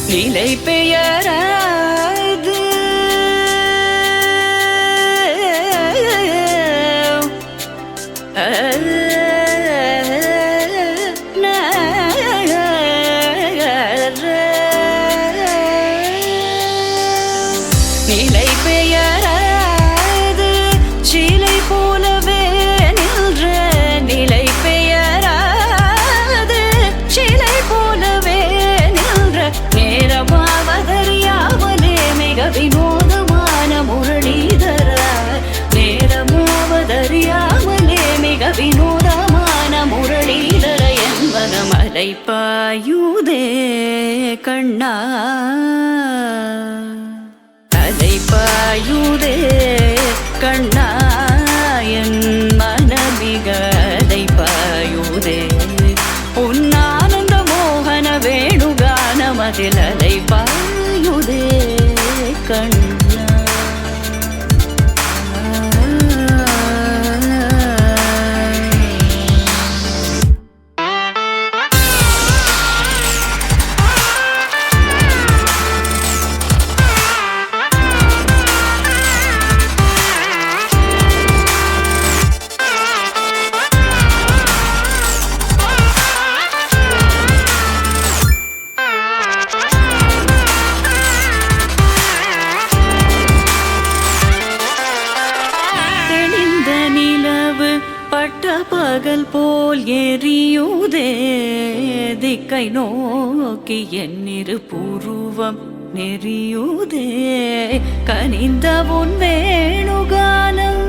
நிலை பெயராது நிலை பெயராது சிலை போலவே நின்ற நிலை பெயராது சிலை போலவே நின்ற நேரமாவதறியாமலே மிக வினோதமான முரளிதர நேரமாவதறியாமலே மிக வினோதமான முரளிதர என்பன மலை பாயுதே கண்ணா பாயுதே கண்ணா என் மனமிக அலை பாயுதே உன்னானந்த மோகன வேணுகானமதில் அலை பாயுதே கண்ணா பகல் போல் எரியுதே திக்கை நோக்கி என்னிரு புருவம் நெறியுதே கனிந்த உன் வேணுகானம்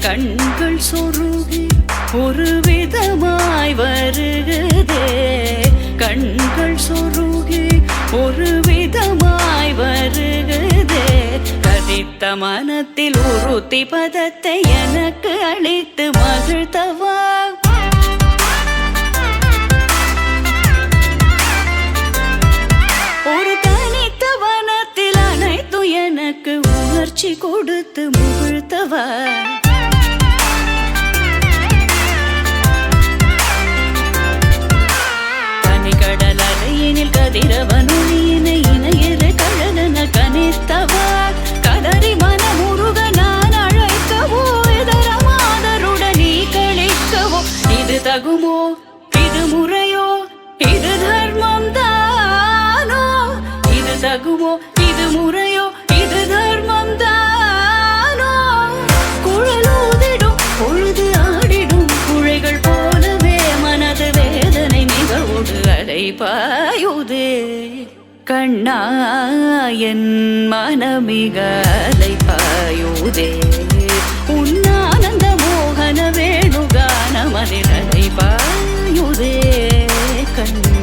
கண்கள் சொருகி ஒரு விதமாய் வருகுதே கண்கள் சொருகி ஒரு விதமாய் வருகுதே கதித்த மனத்தில் உறுத்தி பதத்தை எனக்கு அளித்து மகிழ்த்தவா ஒரு தனித்த வனத்தில் அனைத்து எனக்கு உணர்ச்சி கொடுத்து முகிழ்த்தவா கடலலையினில் கதிரவனொளியினை இணையிறு கழலன கனித்தவா கதறி மனமுருக நான் அழைக்கவோ இதரமாதருடன் நீ கழிக்கவோ இது தகுமோ இது முறையோ இது தர்மம் தானோ இது தகுமோ இது முறையோ இது தர்மம் தானோ குழலூதிடும் பொழுது ஆடிடும் குழைகள் போலவே மனது வேதனை மிகவோடு அலை பாயுதே கண்ணா என் மனமிக அலை பாயுதே உன்னானந்த மோகன வேணுகானமதில் அலை பாயுதே கண்ணா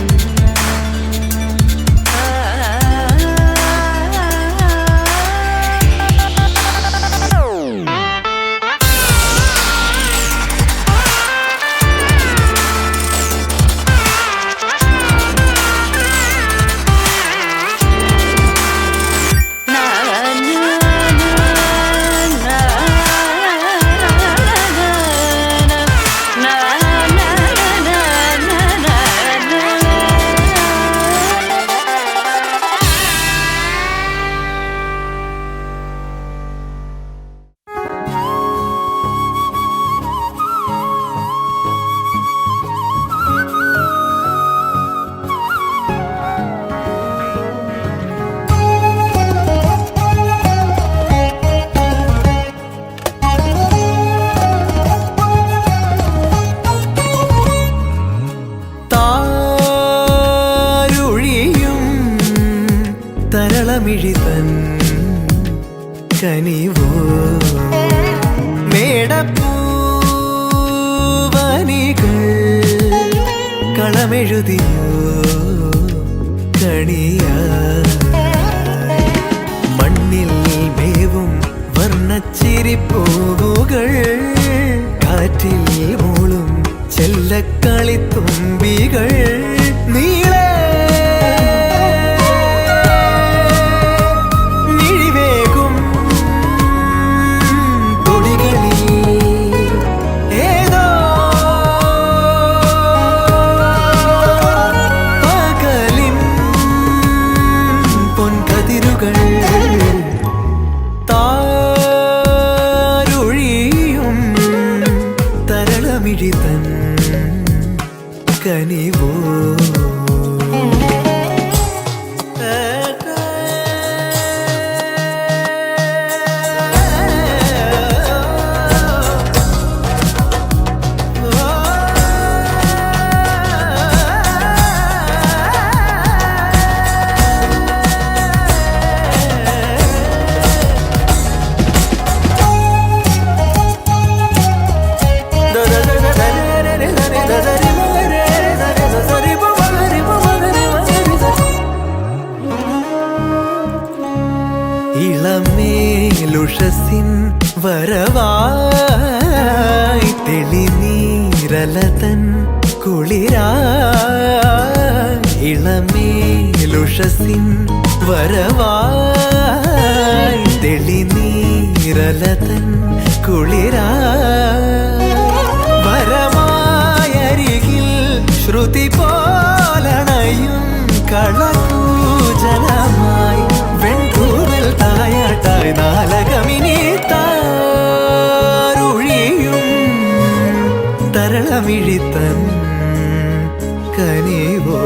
തരളമിഴിതൻ കനിവോ മേടപ്പൂവനികൾ കളമെഴുതിയോ കണിയ മണ്ണിൽ മേവ നീലക്കളിത്തുമ്പികൾ നീളെ മിഴിവേകും തുടികളിൽ ഏതോ പകലിൻ പൊൻകതിരുകൾ താരൊഴിയും തരളമിഴിതൻ കനിവോ ഇളമേലുഷസിൻ വരവായി തെളിനീരലതൻ കുളിരായി ഇളമേലുഷസിൻ വരവായി തെളിനീരലതൻ കുളിരായി വരമായരികിൽ ശ്രുതി പോലണയും കളകൂജലമായി വെൺകൂവൽ തായാട്ടായി നാലകമിനി താരുഴിയും തരളമിഴിത്തൻ കനിവോ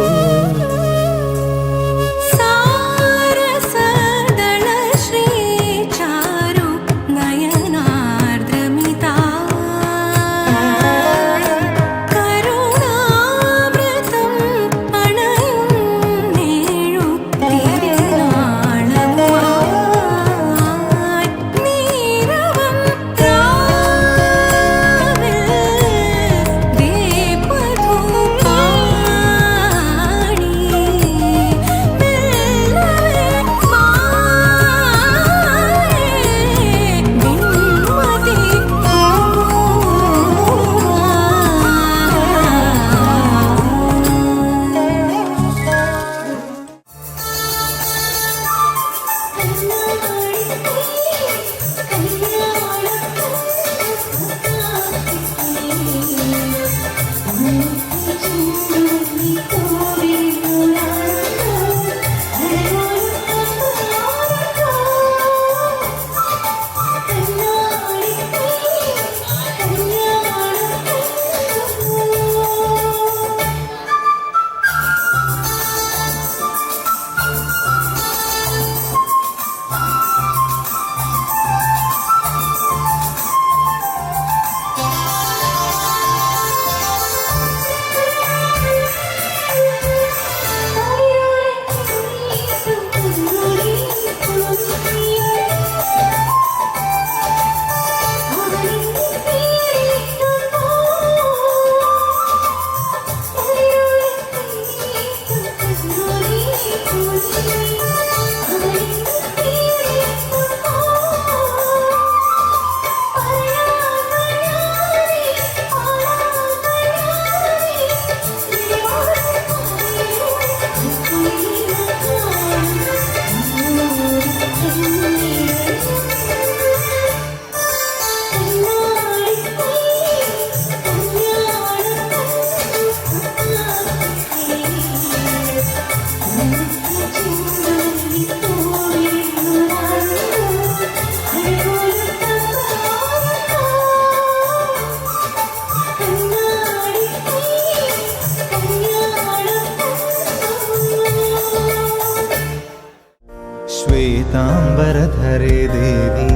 ശ്വേതാംബരധരേ ദേവി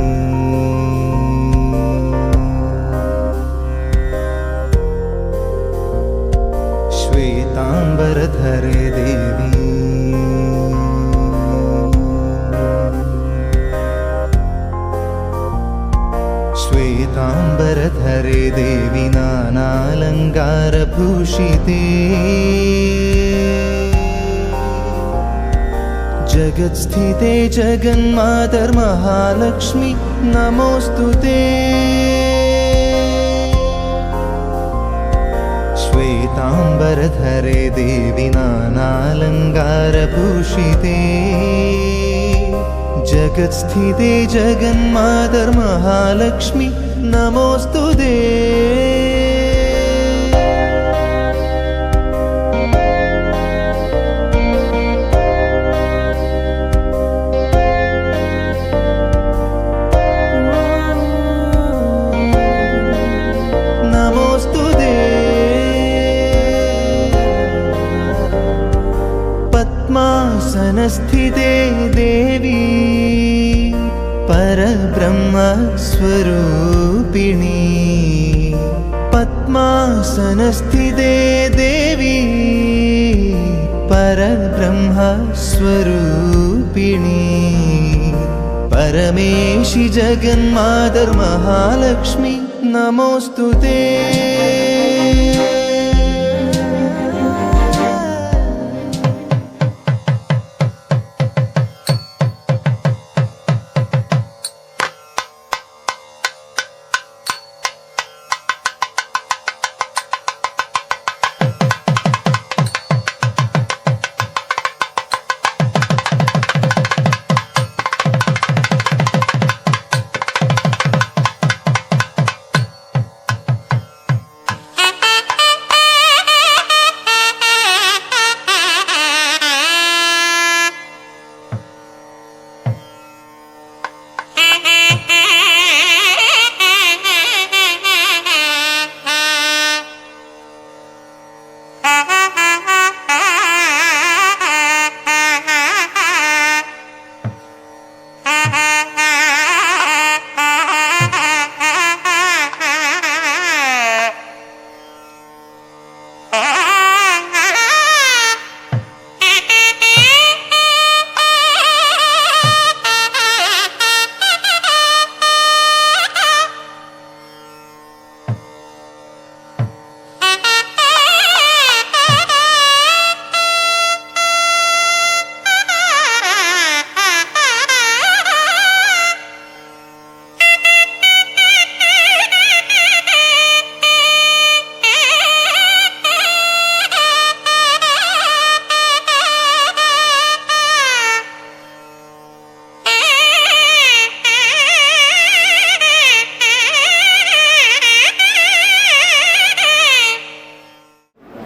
ശ്വേതാംബരധരേ ദേവി ശ്വേതാംബരധരേ ദേവി നാനാലങ്കാരഭൂഷിതേ जगत्स्थिते जगन्मातर्महालक्ष्मी नमोऽस्तु ते। श्वेताम्बरधरे देवि नानालङ्कारभूषिते जगत्स्थिते जगन्मातर्महालक्ष्मी नमोऽस्तु ते। नमोऽस्तु ते। पद्मासनस्थिते देवी परब्रह्मस्वरूपिणी पद्मासनस्थिते देवी परब्रह्मस्वरूपिणी परमेशि जगन्मातर्महालक्ष्मी नमोऽस्तु ते।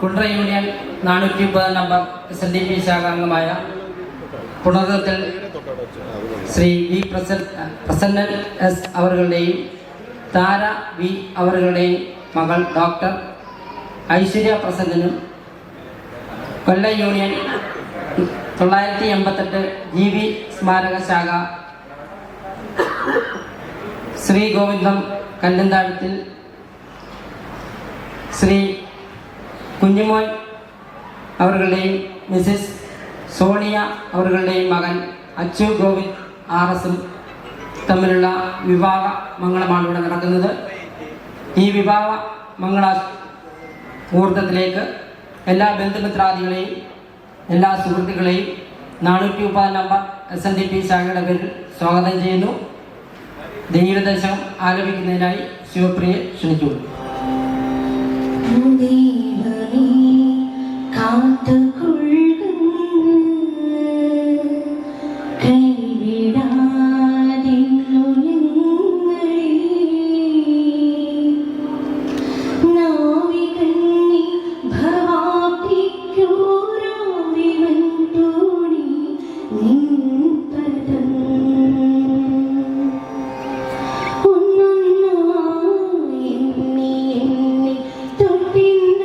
കുണ്ട്ര യൂണിയൻ 430 നമ്പർ SNDP ശാഖാംഗമായ പുണർതത്തിൽ ശ്രീ വി പ്രസന്നൻ എസ് അവരുടെയും താര വി അവരുടെയും മകൾ ഡോക്ടർ ഐശ്വര്യ പ്രസന്നനും കൊല്ലം യൂണിയൻ 988 GB സ്മാരക ശാഖ ശ്രീ ഗോവിന്ദം കല്ലന്താഴത്തിൽ ശ്രീ കുഞ്ഞുമോൻ അവരുടെയും മിസ്സിസ് സോണിയ അവരുടെയും മകൻ അച്ചു ഗോവിന്ദ് RSും തമ്മിലുള്ള വിവാഹ മംഗളമാണ് ഇവിടെ നടക്കുന്നത്. ഈ വിവാഹ മംഗള മുഹൂർത്തത്തിലേക്ക് എല്ലാ ബന്ധുമിത്രാദികളെയും എല്ലാ സുഹൃത്തുക്കളെയും 430 നമ്പർ SNDP ശാഖയുടെ പേരിൽ സ്വാഗതം ചെയ്യുന്നു. ദൈവദശകം ആലപിക്കുന്നതിനായി ശിവപ്രിയെ ക്ഷണിച്ചുകൊള്ളു. തൊട്ടിന്ന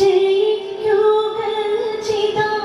ജയിക്കുക ചിദാ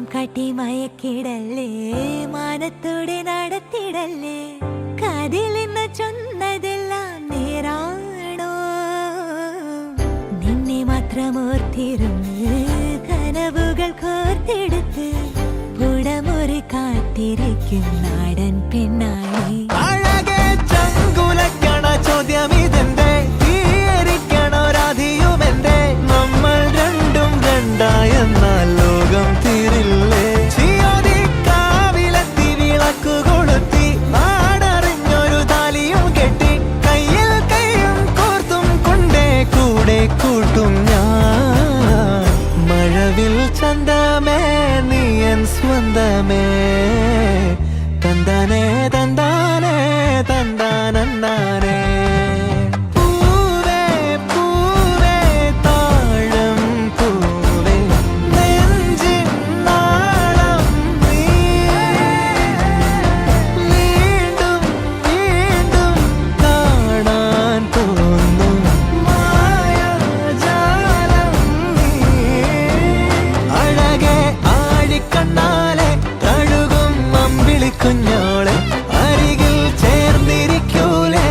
മായം കാട്ടി മയക്കിടല്ലേ, മാനത്തോടെ നടത്തിടല്ലേ, കാതിലെന്ന് ചൊന്നതെല്ലാം നേരാണോ? നിന്നെ മാത്രം ഓർത്തിരുന്ന് കനവുകൾ കോർത്തെടുത്ത് പുടമുറി കാത്തിരിക്കും നാടൻ പെണ്ണായി. അഴകെ ചങ്കുലക്കണ ചോദ്യം ഇതെന്റെ, തീയരിക്കണോ രാധിയുമെന്റെ, നമ്മൾ രണ്ടും രണ്ടായെന്നാൽ ലോകം തീരില്ലേ? ചിയോതി കാവിലെത്തി വിളക്കു കൊളുത്തി നാടറിഞ്ഞൊരു താലിയും കെട്ടി കയ്യിൽ കൈയും കോർത്തും കൊണ്ടേ കൂടെ കൂട്ടും ഞാൻ. മഴവിൽ ചന്തമേ നീയൻ സ്വന്തമേ, തന്താനേ തന്താനേ തന്താനന്താനേ. പൂവേ പൂവേ താഴം പൂവേ നെഞ്ചിൻ നാളം നീ, വീണ്ടും വീണ്ടും കാണാൻ തോന്നും മായാജാലം നീ. അഴകെ ആഴിക്കണ്ണാലെ തഴുകും അമ്പിളി കുഞ്ഞോളെ, അരികിൽ ചേർന്നിരിക്കൂലേ?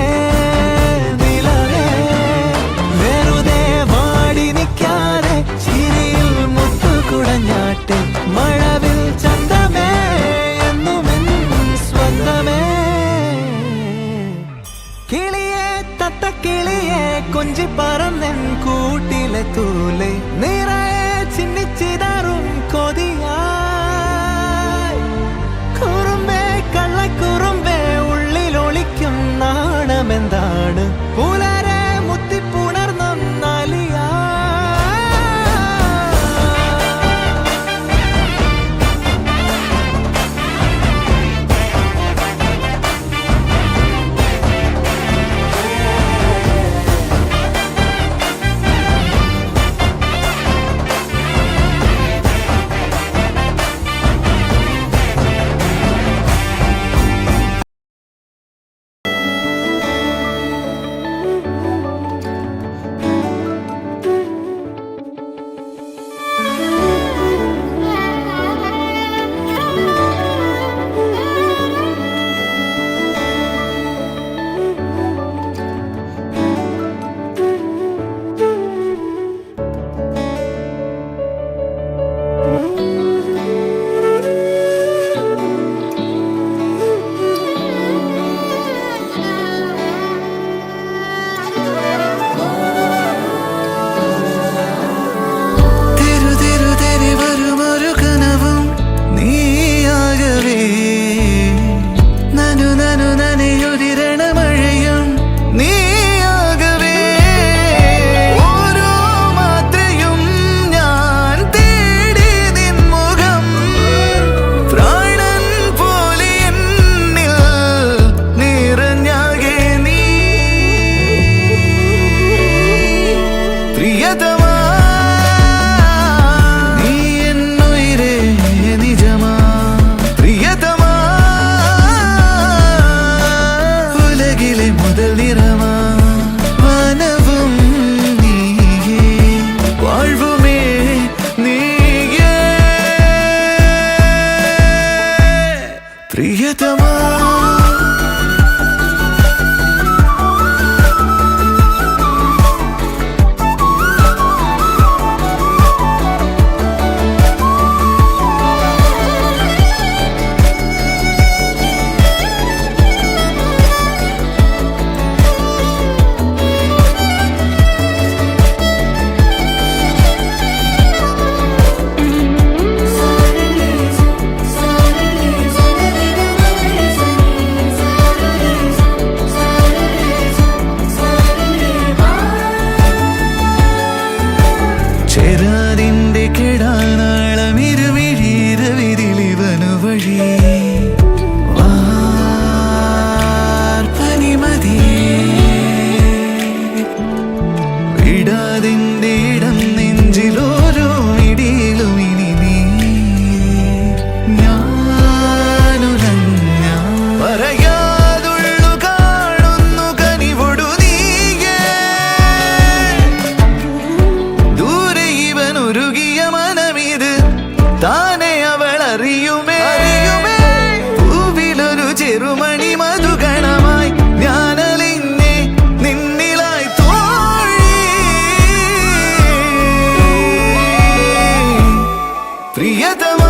പ്രിയതമാ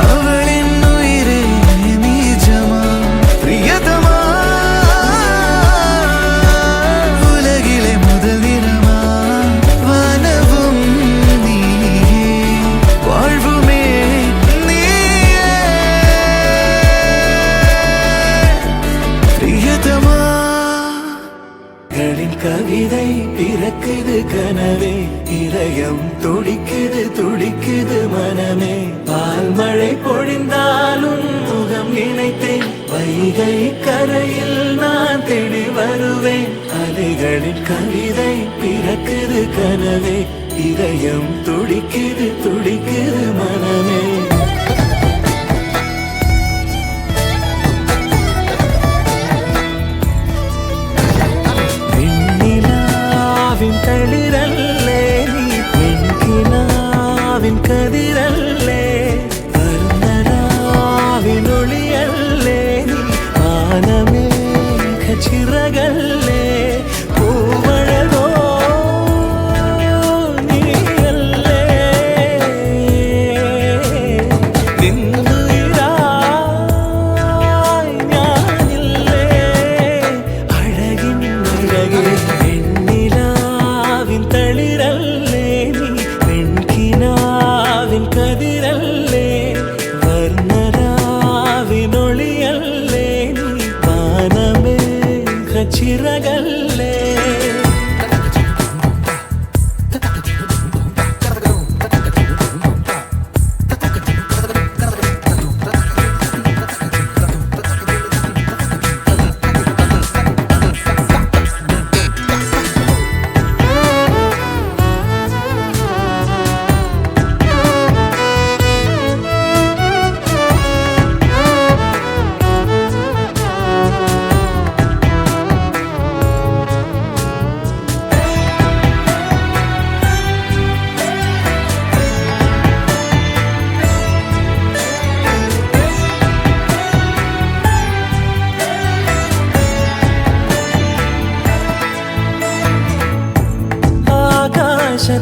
അവളിൻ ഉയിരേ നീജമാ പ്രിയതമാ ഉലകിലെ മുതൽ നിറമാ വാനവും നീയേ വാഴ്വുമേ നീയേ പ്രിയതമാ கவிதை பிறக்குது கனவே இதயம் துடிக்குது துடிக்குது மனமே பால் மழை பொழிந்தாலும் முகம் நினைத்தேன் வைகை கரையில் நான் தேடி வருவேன் அலைகளின் கவிதை பிறக்குது கனவே இதயம் துடிக்குது துடிக்குது மனமே തളിരല്ലേ നീ പെൺകിനാവിൻ കതിരല്ലേ വർണ്ണനാവിനൊളിയല്ലേ നീ ആനമേഘ ചിറകല്ലേ പൂവഴകോ നീയല്ലേ നിന്നുയിരായി ഞാനില്ലേ അഴകിൻ അഴകേ തളിരല്ലേ നീ പെൺകിനാവിൻ കതിരല്ലേ വർണ്ണരാവിനൊളിയല്ലേ നീ വാനമേഘ ചിറകല്ലേ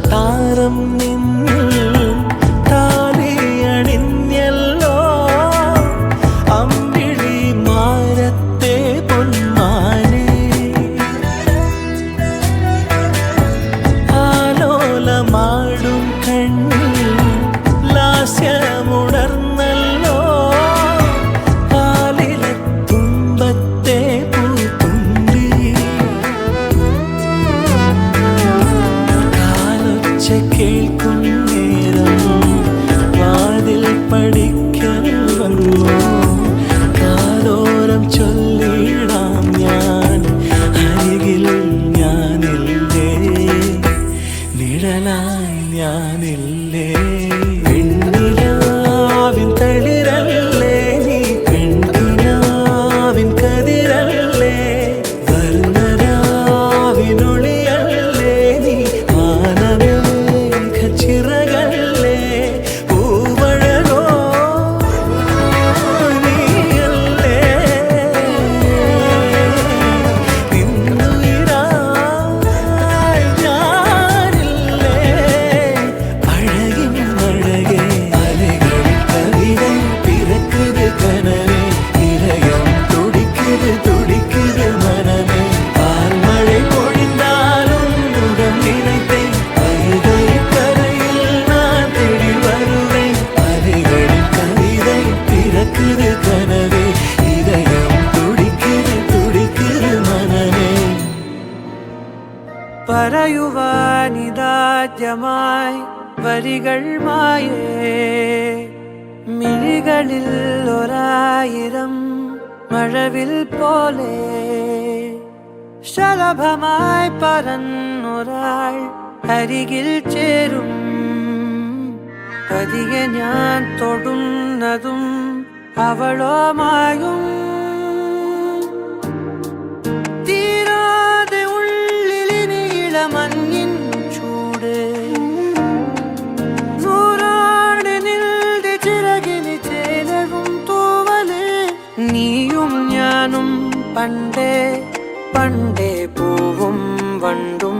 താരം നിന്നിൽ താലിയണിഞ്ഞല്ലോ അമ്പിളി മാരത്തെ പൊന്മാനെ ആലോലമാടും കണ്ണിൽ ലാസ്യമുണർന്നല്ലോ കാലിലെ തുമ്പത്തെ പൂത്തുമ്പി കേൾക്കും നേരം വാതിൽ പഠിക്കാൻ വന്നു കാതോരം ചൊല്ലിടാം ഞാൻ അരികിൽ ഞാനില്ലേ നിഴലായി ഞാനില്ലേ പെണ്ണിലാവിൻ തളിരല്ലേ നീ പെൺകിനാവിൻ കതിരല്ലേ വർണ്ണരാവിനൊളിയല്ലേ നീ വാനമേ ചിറകല്ലേ പൂവഴകോ നീയല്ലേ നിന്നുയിരായി ഞാനില്ലേ അഴകിൻ അഴകേ അലകളിൽ കവിതൈ പിറക്കുത് കനവേ ഇരയം തുടിക്കുത് തുടിക്കുത് മനമേ പാൽമഴை പൊഴിந்தாலும் മുഖം നിனைத்தேன் வைகை கரையில் நான் தேடி வருவேன் அலைகளின் கவிதை பிறக்குது கனவே இதயம் துடிக்குது துடிக்குது മനമേ പറയുവാനിതാദ്യമായി വരികൾ മായേ മിഴികളിൽ ഒരായിരം മഴവിൽ പോലെ ശലഭമായി പറന്നൊരാൾ അരികിൽ ചേരും പതിയെ ഞാൻ തൊടുന്നതും അവളോ മായും തീരാതെ ഉള്ളിലിനി ഇളമഞ്ഞിൻ ചൂട് നൂറാണ്ട് നിൽതി ചിറകിന് ചേലവും തൂവല് നീയും ഞാനും പണ്ടേ പണ്ടേ പൂവും വണ്ടും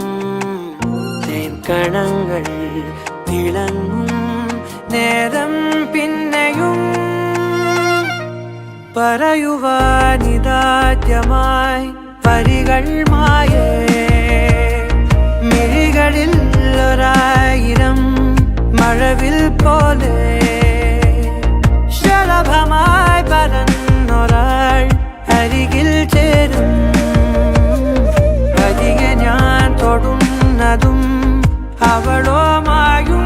തേൻ കണങ്ങൾ തിളങ്ങും പറയുവാനിതാദ്യമായി വരികൾ മായേ മിഴികളിൽ ഒരായിരം മഴവിൽ പോലെ ശലഭമായി പരന്നൊരാൾ അരികിൽ ചേരും പതിയെ ഞാൻ തൊടുന്നതും അവളോ മായും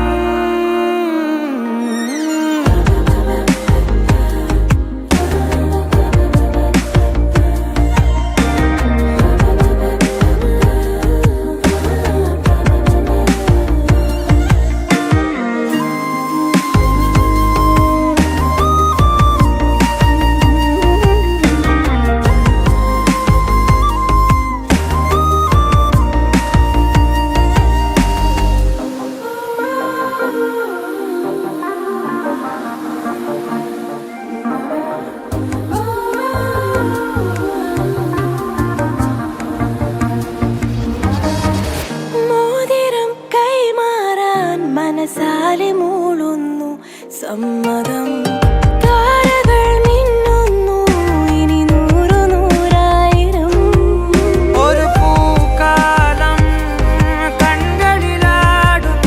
മനസാലെ മൂളുന്നു സമ്മതം താരകൾ മിന്നുന്നു ഇനി നൂറു നൂറായിരം ഒരു പൂക്കാലം കൺകളിലാടുന്നു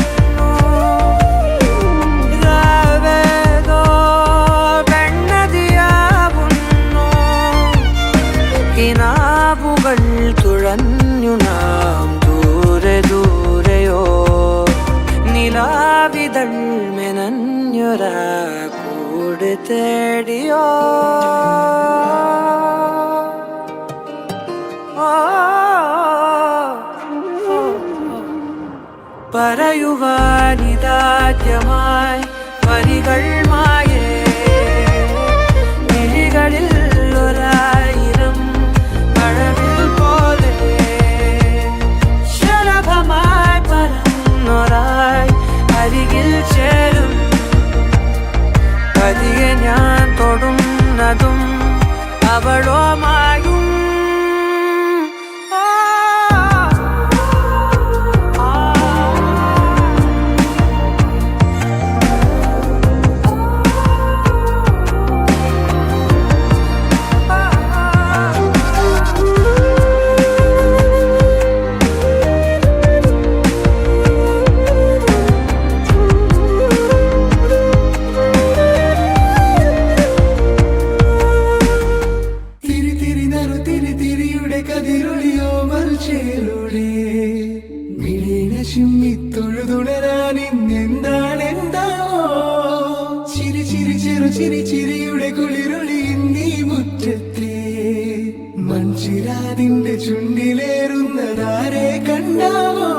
രാവേതോ പെണ്ണതിയാവുന്നു കിനാവുകൾ തുഴഞ്ഞു നാം ദൂരെ ദൂരെയോ നിലാവിതൾ മെനഞ്ഞൊരാ കൂട് തേടിയോ പറയുവാനിതാദ്യമായി വരികൾ മായേ മിഴികളിൽ ഒരായിരം മഴവിൽ പോലെ ശലഭമായി പരന്നൊരായി അരികിൽ ചേരും പതിയെ ഞാൻ തൊടുന്നതും അവളോ മായും ചിരിയുടെ കുളിരൊളി നീ മുറ്റത്തെ മൺചിരാതിന്റെ ചുണ്ടിലേറുന്നതാരെ കണ്ടാവോ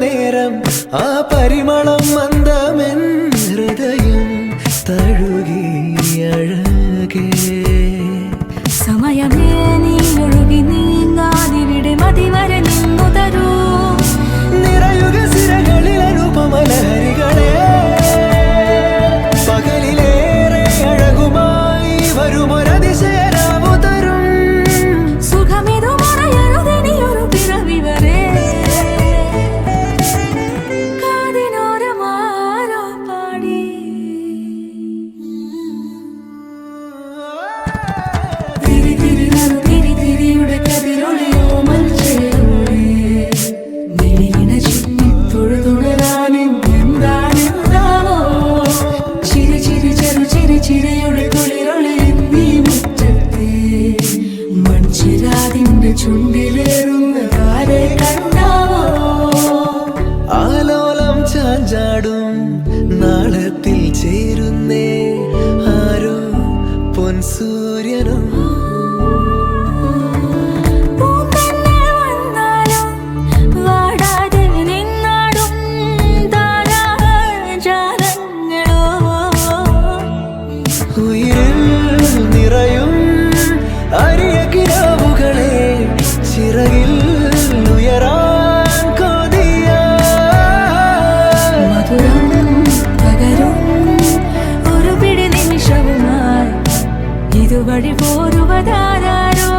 നേരം ആ പരിമളം മന്ദമെൻ ഹൃദയം തഴുകി അഴകേ സമയമേ നീ ഒഴുകി നീങ്ങാതിവിടെ മതിവരെ നിന്നു തരൂ നിറയുക സിരകളിൽ അനുപമലഹരികളെ പകലിലേറെ അഴകുമായി വരുമൊരതിശയരാവു തരും സുഖമിതു മറയരുതിനിയൊരു പിറവി വരെ കാതിനോരമാരോ പാടി തിരിയുടെ കതിരൊളിയോ മൽച്ചേരുളേ മിഴിയിണ ചുറ്റി തൊഴുതുണരാനെന്താണെന്താവോ ചിരി ചിരി ചെറു ചിരി ചിരിയുടെ കുളിരൊളി നീ മുറ്റത്തെ മൺചിരാതിന്റെ ചുണ്ടിലേറുന്ന കാരെ കണ്ടാവോ ആലോലം ചാഞ്ചാടും നാളത്തിൽ ചേരുന്നേ ആരോ പൊൻസൂര്യനും പൂന്തന്നെ വന്നാലും വാടാതെ നിന്നാടും താരാജാലങ്ങളോ ഉയിരിൽ നിറയും അരിയ കിനാവുകളെ ചിറകിൽ ഉയരാൻ കൊതിയ മധുരം പകരും ഒരു പിടി നിമിഷവുമായി ഇതുവഴി പോരുവതാരോ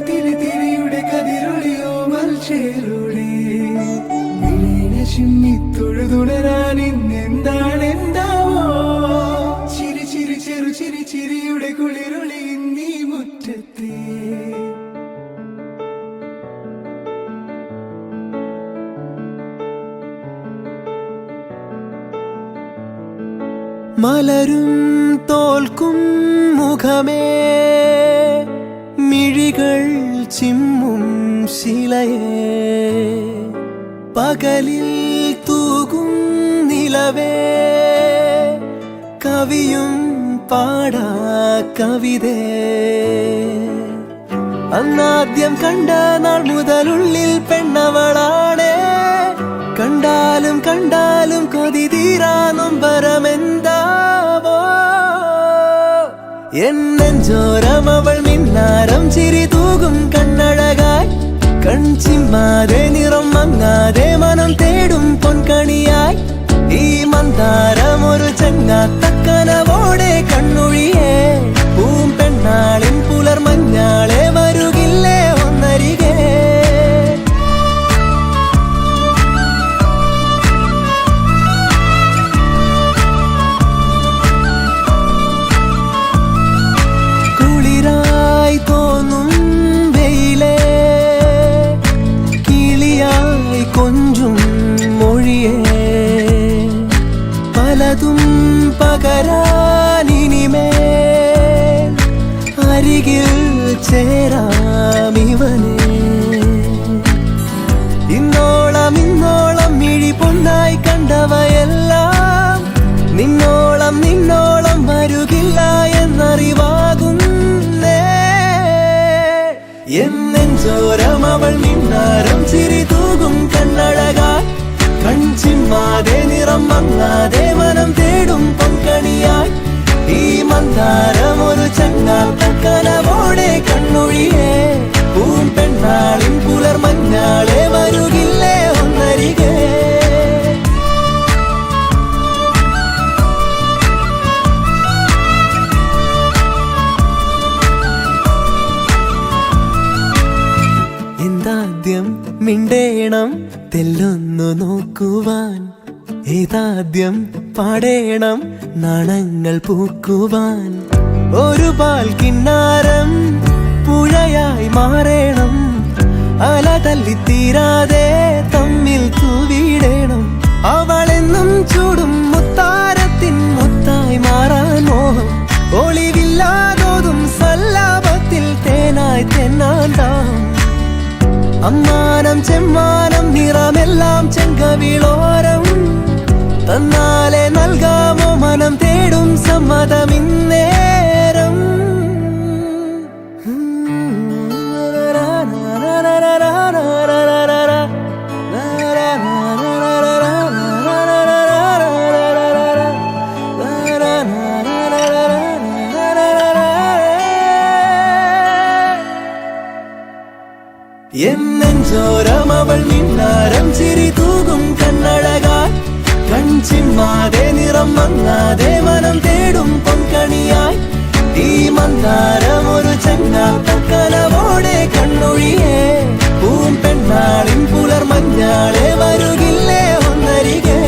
തിരിയുടെ കതിരൊളിയോ മൽച്ചേരുളേ മിഴിയിണ ചിമ്മി തൊഴുതുണരാൻ ഇന്നെന്താണെന്താവോ ചിരി ചിരി ചെറു ചിരി ചിരിയുടെ കുളിരൊളി നീ മുറ്റത്തെ മലരും തോൽക്കും മുഖമേ മിഴികൾ ചിമ്മും ശിലയേ പകലിൽ തൂകും നിലവേ കവിയും പാടാ കവിതേ അന്നാദ്യം കണ്ട നാൾ മുതലുള്ളിൽ പെണ്ണവളാണേ കണ്ടാലും കണ്ടാലും കൊതി തീരാനും പരമെന്താവോ എന്നെഞ്ചോരം അവൾ മിന്നാരം ചിരി തൂകും കണ്ണഴകായി കൺചിമ്മാതെ നിറം മങ്ങാതെ മനം തേടും പൊൻകണിയായി ഈ മന്ദാരം ഒരു ചങ്ങാത്തക്കനവോടെ കണ്ണൊഴിയേ പൂമ്പെണ്ണാളിൻ പുലർമഞ്ഞാളെ വരുകില്ലേ ഒന്നരികെ കുളിരായി തോന്നും വെയിലേ കിളിയായി കൊഞ്ചും മൊഴിയേ പലതും പകരാനിനിമേൽ അരികിൽ ചേരാമിവനെ ഇന്നോളം ഇന്നോളം മിഴി പൊന്നായി കണ്ടവയെല്ലാം നിന്നോളം നിന്നോളം വരുകില്ല എന്നറിവാകുന്നേ എന്നെഞ്ചോരം അവൾ മിന്നാരം ചിരി തൂകും കണ്ണഴകായി കൺചിമ്മാതെ നിറം മങ്ങാതെ മനം തേടും പൊൻകണിയായി ഈ മന്ദാരം ഒരു ചങ്ങാത്തക്കനവോടെ കണ്ണൊഴിയേ പൂമ്പെണ്ണാളിൻ പുലർമഞ്ഞാളെ വരുകില്ലേ ഒന്നരികെ എന്താദ്യം മിണ്ടേണം തെല്ലൊന്നു നോക്കുവാൻ ഏതാദ്യം പാടേണം നാണങ്ങൾ പൂക്കുവാൻ ഒരു പാൽ കിന്നാരം പുഴയായി മാറേണം അല തല്ലിത്തീരാതെ തമ്മിൽ തൂവിടേണം അവളെന്നും ചൂടും മുത്താരത്തിൻ മുത്തായി മാറാൻ മോഹം ഒളിവില്ലാതോതും സല്ലാപത്തിൽ തേനായി തെന്നാണ്ടാം അമ്മാനം ചെമ്മാനം നിറമെല്ലാം ചെങ്കവിളോരം തന്നാലെ നൽകാമോ മനം തേടും സമ്മതമിന്നേരം എന്നഞ്ചോരം അവൾ മിന്നാരം ചിരി തൂകും കണ്ണഴകാൽ കൺചിമ്മാതെ നിറം മങ്ങാതെ മനം തേടും പൊൻകണിയായി ഈ മന്ദാരം ഒരു ചങ്ങാത്ത കനവോടെ കണ്ണൊഴിയേ പൂം പെണ്ണാളിൻ പുലർ മഞ്ഞാളെ വരുകില്ലേ ഒന്നരികെ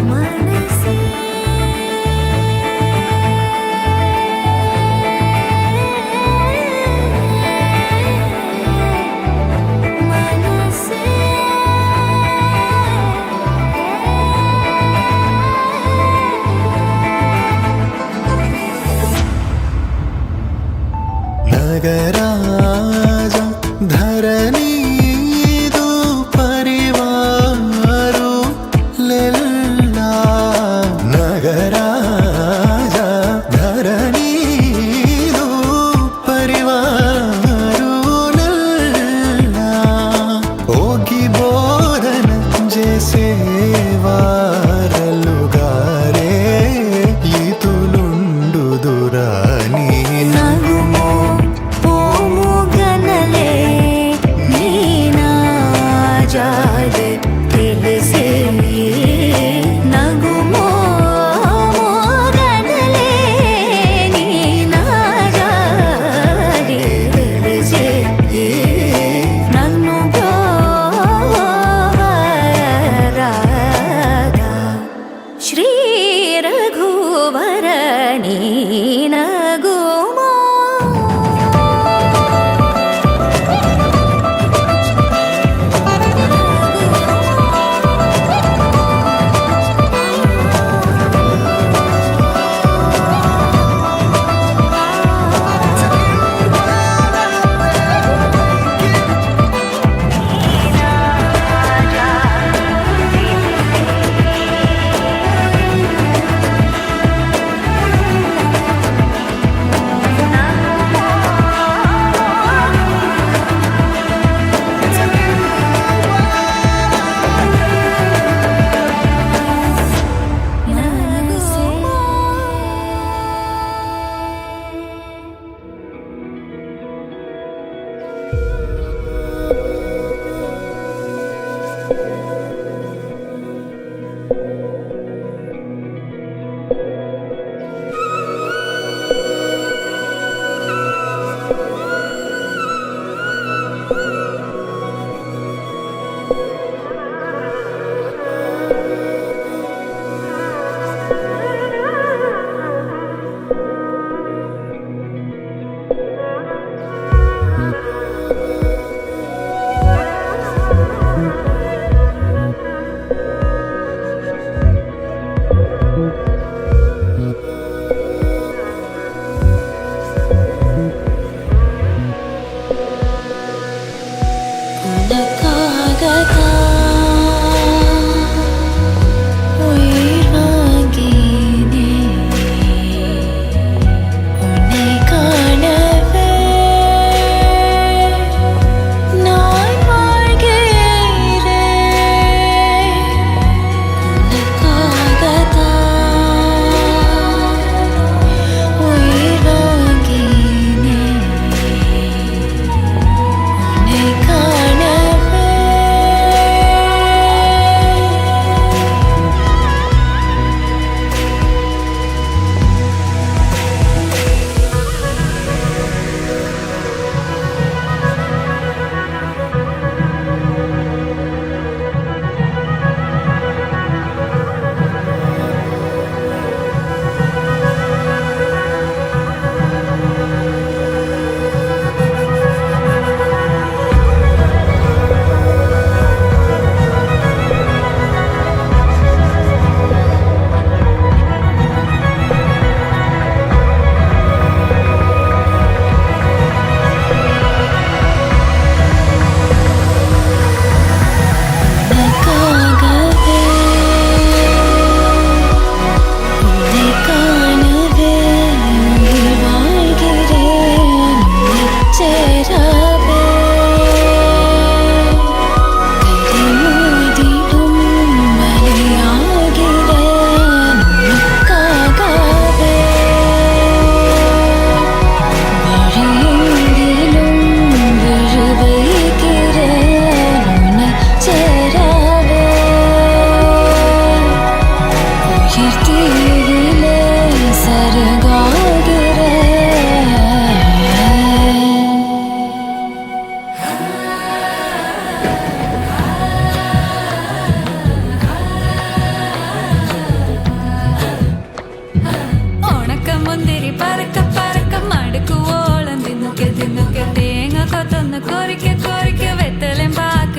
മനസ്സേ മനസ്സേ നഗരാജ ധരണീതു പരിവാരു ലല്ല നഗരാജ ധരണീതു പരിവാരു ലല്ല ഓಗಿ ಬೋರನ ಜैसे ವಾರಲುಗಾರೆ ಇತುಲುಂಡು ದುರಾನಿ నగుమో పోముగనలే నీనాజాలే తెలిసే నగుమో మోగనలే నీనాజాలే తెలిసే నన్ను బ్రోవరాగా శ్రీ రఘువర నీనగుమో காணவே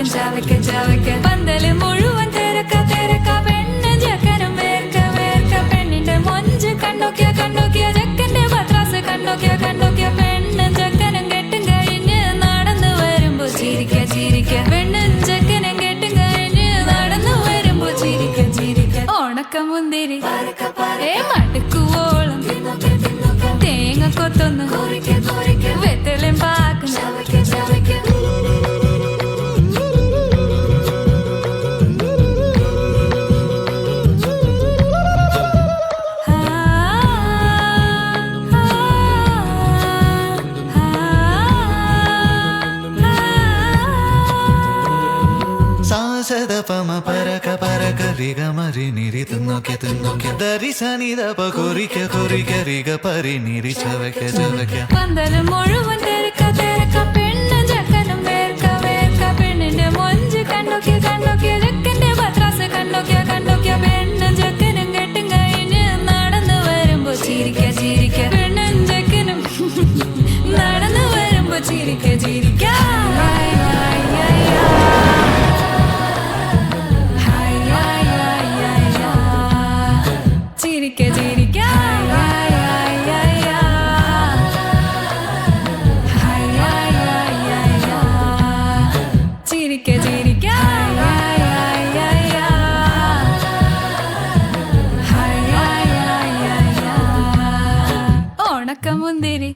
പാക്കും ചവയ്ക്ക ചവയ്ക്ക പന്തല് മുഴുവൻ തിരക്ക തിരക്ക പെണ്ണ് ചെക്കനും വേർക്ക വേർക്ക പെണ്ണിന്റെ മൊഞ്ച് കണ്ടോക്കിയ കണ്ടോക്കിയ ചെക്കന്റെ പത്രാസ് കണ്ടോക്കിയ കണ്ടോക്കിയ പെണ്ണും ചെക്കനും കെട്ടും കഴിഞ്ഞ് നടന്നു വരുമ്പോ ചിരിക്ക ചിരിക്ക പെണ്ണും ചെക്കനും കെട്ടും കഴിഞ്ഞ് നടന്നു വരുമ്പോ ചിരിക്ക ചിരിക്ക ഉണക്കമുന്തിരി മടുക്കുവോളം തേങ്ങ കൊത്തൊന്ന് വെത്തലും പാക്കും ചവയ്ക്ക ചവയ്ക്ക സാസദ പമ പരക പരക റിഗ മരി നിരി തിന്നോക്കെ തിന്നോക്കെ ദരി സനി ദപ കൊറിക്ക കൊറിക്ക റിഗ പരി നിരി ചവയ്ക്ക ചവയ്ക്ക പന്തല് മുഴുവൻ തിരക്ക തിരക്ക പെണ്ണ് ചെക്കനും വേർക്ക വേർക്ക പെണ്ണിന്റെ മൊഞ്ച് കണ്ടോക്കിയ കണ്ടോക്കിയ ചെക്കന്റെ പത്രാസ് കണ്ടോക്കിയ കണ്ടോക്കിയ പെണ്ണും ചെക്കനും കെട്ടും കഴിഞ്ഞ് നടന്നു വരുമ്പോ ചിരിക്ക ചിരിക്ക പെണ്ണും ചെക്കനും നടന്നു വരുമ്പോ ചിരിക്ക ചിരിക്ക ചിരിക്ക ചിരിക്ക ചിരിക്ക ചിരിക്ക ഉണക്കമുന്തിരി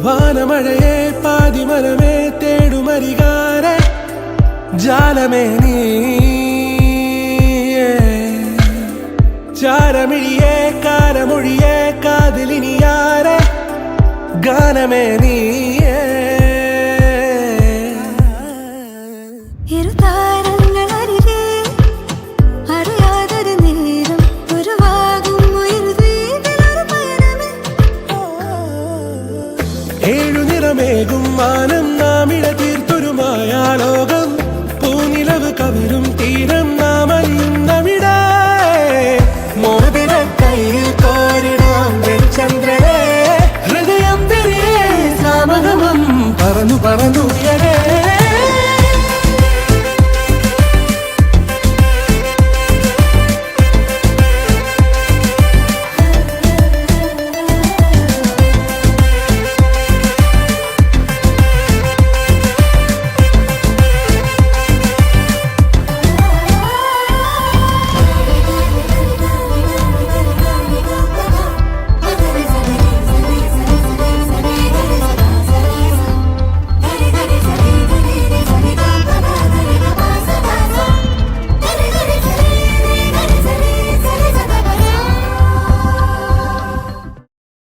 വാനമഴയെ പാതിമരമേ തേടുമരികാരെ ജാലമേ നീ ചാരമിഴിയെ കാരമൊഴിയെ കാതിലിനിയാരെ ഗാനമേ നീ